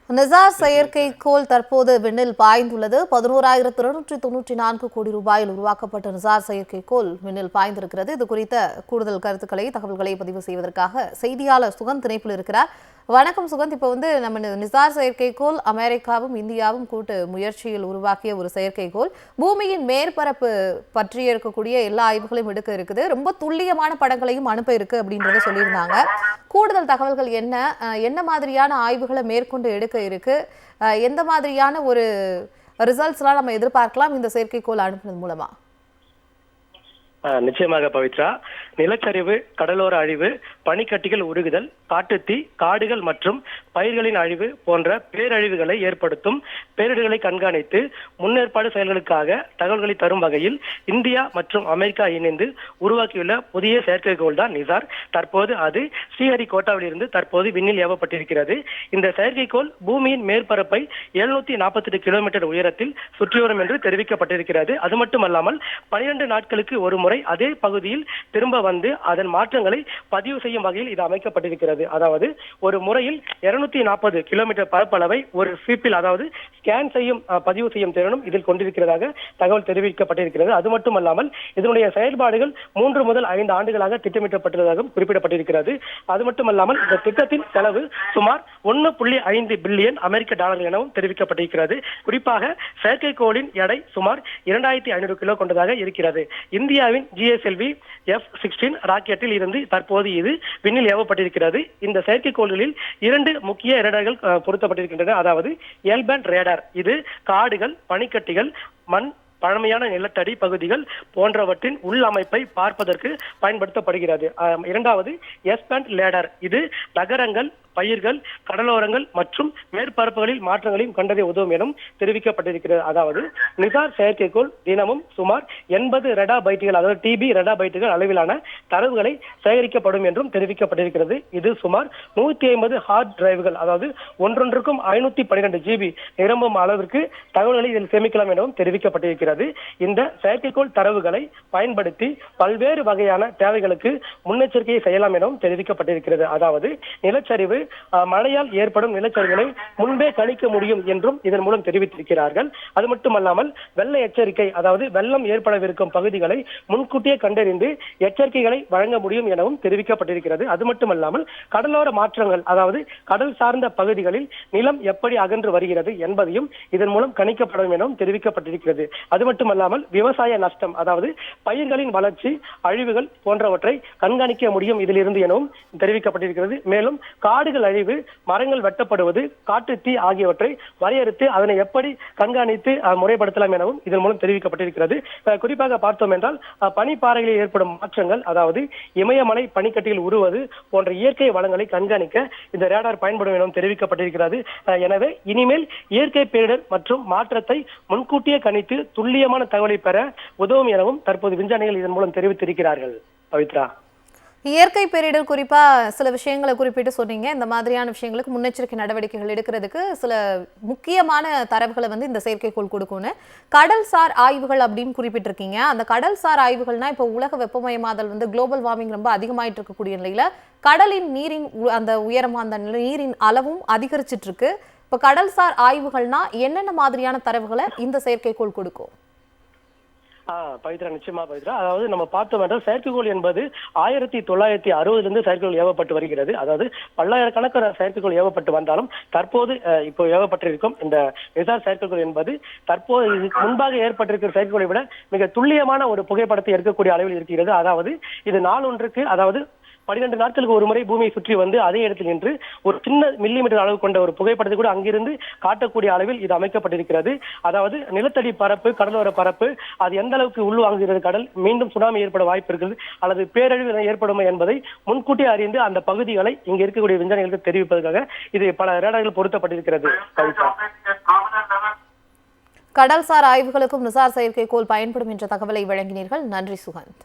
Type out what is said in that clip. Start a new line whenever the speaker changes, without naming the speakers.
நிசார் செயற்கைக்கோள் தற்போது விண்ணில் பாய்ந்துள்ளது. 11,294 கோடி ரூபாயில் உருவாக்கப்பட்ட நிசார் செயற்கைக்கோள் விண்ணில் பாய்ந்திருக்கிறது. இது குறித்த கூடுதல் கருத்துக்களை, தகவல்களை பதிவு செய்வதற்காக செய்தியாளர் சுகந்த் இணைப்பில் இருக்கிறார். வணக்கம் சுகந்த். இப்போ நம்ம நிசார் செயற்கைக்கோள் அமெரிக்காவும் இந்தியாவும் கூட்டு முயற்சியில் உருவாக்கிய ஒரு செயற்கைக்கோள். பூமியின் மேற்பரப்பு பற்றி இருக்கக்கூடிய எல்லா ஆய்வுகளையும் எடுக்க இருக்குது. ரொம்ப துல்லியமான படங்களையும் அனுப்ப இருக்கு அப்படின்றத சொல்லியிருந்தாங்க. கூடுதல் தகவல்கள் என்ன மாதிரியான ஆய்வுகளை மேற்கொண்டு எடுக்க இருக்கு, எந்த மாதிரியான ஒரு ரிசல்ட்ஸ்லாம் நம்ம எதிர்பார்க்கலாம் இந்த செயற்கைக்கோள் அனுப்புனது மூலமா?
நிச்சயமாக பவித்ரா, நிலச்சரிவு, கடலோர அழிவு, பனிக்கட்டிகள் உருகுதல், காட்டுத்தீ, காடுகள் மற்றும் பயிர்களின் அழிவு போன்ற பேரழிவுகளை ஏற்படுத்தும் பேரிடர்களை கண்காணித்து முன்னேற்பாடு செயல்களுக்காக தகவல்களை தரும் வகையில் இந்தியா மற்றும் அமெரிக்கா இணைந்து உருவாக்கியுள்ள புதிய செயற்கைக்கோள் தான் நிசார். தற்போது அது ஸ்ரீஹரிகோட்டாவில் இருந்து தற்போது விண்ணில் ஏவப்பட்டிருக்கிறது. இந்த செயற்கைக்கோள் பூமியின் மேற்பரப்பை 748 கிலோமீட்டர் உயரத்தில் சுற்றி வரும் என்று தெரிவிக்கப்பட்டிருக்கிறது. அது மட்டுமல்லாமல் 12 நாட்களுக்கு ஒரு முறை அதே பகுதியில் திரும்ப வந்து அதன் மாற்றங்களை பதிவு செய்யும் வகையில் இது அமைக்கப்பட்டிருக்கிறது. அதாவது ஒரு முறையில் 240 கிலோமீட்டர் பரப்பளவை ஒரு ஸ்வீப்பில், அதாவது ஸ்கேன் செய்யும் பதிவு செய்யும் திறனும் இதில் கொண்டிருக்கிறதாக தகவல் தெரிவிக்கப்பட்டிருக்கிறது. அது மட்டுமல்லாமல் இதனுடைய செயல்பாடுகள் 3 முதல் 5 ஆண்டுகளாக திட்டமிட்டப்பட்டுள்ளதாகவும் குறிப்பிடப்பட்டிருக்கிறது. அது மட்டுமல்லாமல் இந்த திட்டத்தின் செலவு சுமார் 1.5 பில்லியன் அமெரிக்க டாலர்கள் எனவும் தெரிவிக்கப்பட்டிருக்கிறது. குறிப்பாக செயற்கைக்கோளின் எடை சுமார் 2500 கிலோ கொண்டதாக இருக்கிறது. இந்தியாவின் GSLV F-16 ராக்கெட்டில் இருந்து தற்போது இது விண்ணில் ஏவப்பட்டிருக்கிறது. இந்த செயற்கைக்கோள்களில் 2 முக்கிய ரேடார்கள் பொருத்தப்பட்டிருக்கின்றன. அதாவது எல்-பேண்ட் ரேடார், இது காடுகள், பனிக்கட்டிகள், மண், பழமையான நிலத்தடி பகுதிகள் போன்றவற்றின் உள்ளமைப்பை பார்ப்பதற்கு பயன்படுத்தப்படுகிறது. இரண்டாவது எஸ்-பேண்ட் ரேடார், இது நகரங்கள், பயிர்கள், கடலோரங்கள் மற்றும் மேற்பரப்புகளில் மாற்றங்களையும் கண்டறிய உதவும் எனும் தெரிவிக்கப்பட்டிருக்கிறது. அதாவது நிசார் செயற்கைக்கோள் தினமும் சுமார் 80 ரெடா பைட்டுகள், அதாவது TB ரெடா பைட்டுகள் அளவிலான தரவுகளை சேகரிக்கப்படும் என்றும் தெரிவிக்கப்பட்டிருக்கிறது. இது சுமார் 150 ஹார்ட் டிரைவுகள், அதாவது ஒன்றொன்றுக்கும் 512 GB நிரம்பும் அளவிற்கு தகவல்களை இதில் சேமிக்கலாம் எனவும் தெரிவிக்கப்பட்டிருக்கிறது. இந்த செயற்கைக்கோள் தரவுகளை பயன்படுத்தி பல்வேறு வகையான தேவைகளுக்கு முன்னெச்சரிக்கையை செய்யலாம் எனவும் தெரிவிக்கப்பட்டிருக்கிறது. அதாவது நிலச்சரிவு, மழையால் ஏற்படும் நிலச்சரிவுகளை முன்பே கணிக்க முடியும் என்றும் இதன் மூலம் தெரிவித்திருக்கிறார்கள். அது மட்டுமல்லாமல் வெள்ள எச்சரிக்கை, அதாவது வெள்ளம் ஏற்படவிருக்கும் பகுதிகளை முன்கூட்டியே கண்டறிந்து எச்சரிக்கைகளை வழங்க முடியும் எனவும் தெரிவிக்கப்பட்டிருக்கிறது. அது மட்டுமல்லாமல் கடலோர மாற்றங்கள், அதாவது கடல் சார்ந்த பகுதிகளில் நிலம் எப்படி அகன்று வருகிறது என்பதையும் இதன் மூலம் கணிக்கப்படும் எனவும் தெரிவிக்கப்பட்டிருக்கிறது. அது மட்டுமல்லாமல் விவசாய நஷ்டம், அதாவது பயிர்களின் வளர்ச்சி, அழிவுகள் போன்றவற்றை கண்காணிக்க முடியும் இதிலிருந்து எனவும் தெரிவிக்கப்பட்டிருக்கிறது. மேலும் காடுகள் அழிவு, மரங்கள் வெட்டப்படுவது, காட்டுத்தீ ஆகியவற்றை வரையறுத்து அதனை எப்படி கண்காணித்து முறைப்படுத்தலாம் எனவும் இதன் மூலம் தெரிவிக்கப்பட்டிருக்கிறது. குறிப்பாக பார்த்தோம் என்றால் பனிப்பாறைகளில் ஏற்படும் மாற்றங்கள், அதாவது இமயமலை பனிக்கட்டியில் உருவது போன்ற இயற்கை வளங்களை கண்காணிக்க இந்த ரேடார் பயன்படும் எனவும் தெரிவிக்கப்பட்டிருக்கிறது. எனவே இனிமேல் இயற்கை பேரிடர் மற்றும் மாற்றத்தை முன்கூட்டியே கணித்து துல்லியமான தகவலை பெற உதவும் எனவும் தற்போது விஞ்ஞானிகள் இதன் மூலம் தெரிவித்திருக்கிறார்கள். பவித்ரா,
இயற்கை பேரிடர் குறிப்பா சில விஷயங்களை குறிப்பிட்டு சொன்னீங்க. இந்த மாதிரியான விஷயங்களுக்கு முன்னெச்சரிக்கை நடவடிக்கைகள் எடுக்கிறதுக்கு சில முக்கியமான தரவுகளை இந்த செயற்கைக்கோள் கொடுக்கும்னு. கடல்சார் ஆய்வுகள் அப்படின்னு குறிப்பிட்டிருக்கீங்க. அந்த கடல்சார் ஆய்வுகள்னா இப்போ உலக வெப்பமயமாதல் குளோபல் வார்மிங் ரொம்ப அதிகமாயிட்டு இருக்கக்கூடிய நிலையில கடலின் நீரின் அந்த உயரம், அந்த நீரின் அளவும் அதிகரிச்சிட்டு இருக்கு. இப்போ கடல்சார் ஆய்வுகள்னா என்னென்ன மாதிரியான தரவுகளை இந்த செயற்கைக்கோள் கொடுக்கும்?
பவித்ரா, நிச்சயமா பவித்ரா. அதாவது நம்ம பார்த்தோம் என்றால் செயற்கைக்கோள் என்பது 1960 செயற்கைக்கோள் ஏவப்பட்டு வருகிறது. அதாவது பல்லாயிரக்கணக்கான செயற்கைக்கோள் ஏவப்பட்டு வந்தாலும் தற்போது இப்போ ஏவப்பட்டிருக்கும் இந்த நிசார் செயற்கைக்கோள் என்பது தற்போது முன்பாக ஏற்பட்டிருக்கிற செயற்கைக்கோளை விட மிக துல்லியமான ஒரு புகைப்படத்தை எடுக்கக்கூடிய அளவில் இருக்கிறது. அதாவது இது நாள் ஒன்றுக்கு, அதாவது 12 நாட்களுக்கு ஒரு முறை பூமியை சுற்றி வந்து அதே இடத்தில் நின்று ஒரு சின்ன மில்லிமீட்டர் அளவு கொண்ட ஒரு புகைப்படத்தை கூட அங்கிருந்து காட்டக்கூடிய அளவில் இது அமைக்கப்பட்டிருக்கிறது. அதாவது நிலத்தடி பரப்பு, கடலோர பரப்பு, அது எந்த அளவுக்கு உள்வாங்குகிறது, கடல் மீண்டும் சுனாமி ஏற்பட வாய்ப்பு இருக்கிறது அல்லது பேரழிவு ஏற்படுமா என்பதை முன்கூட்டியே அறிந்து அந்த பகுதிகளை இங்க இருக்கக்கூடிய விஞ்ஞானிகளுக்கு தெரிவிப்பதற்காக இது பல ரேடார்கள் பொருத்தப்பட்டிருக்கிறது.
கடல்சார் ஆய்வுகளுக்கும் நிசார் செயற்கைக்கோள் பயன்படும் என்ற தகவலை வழங்கினீர்கள். நன்றி சுகந்த்.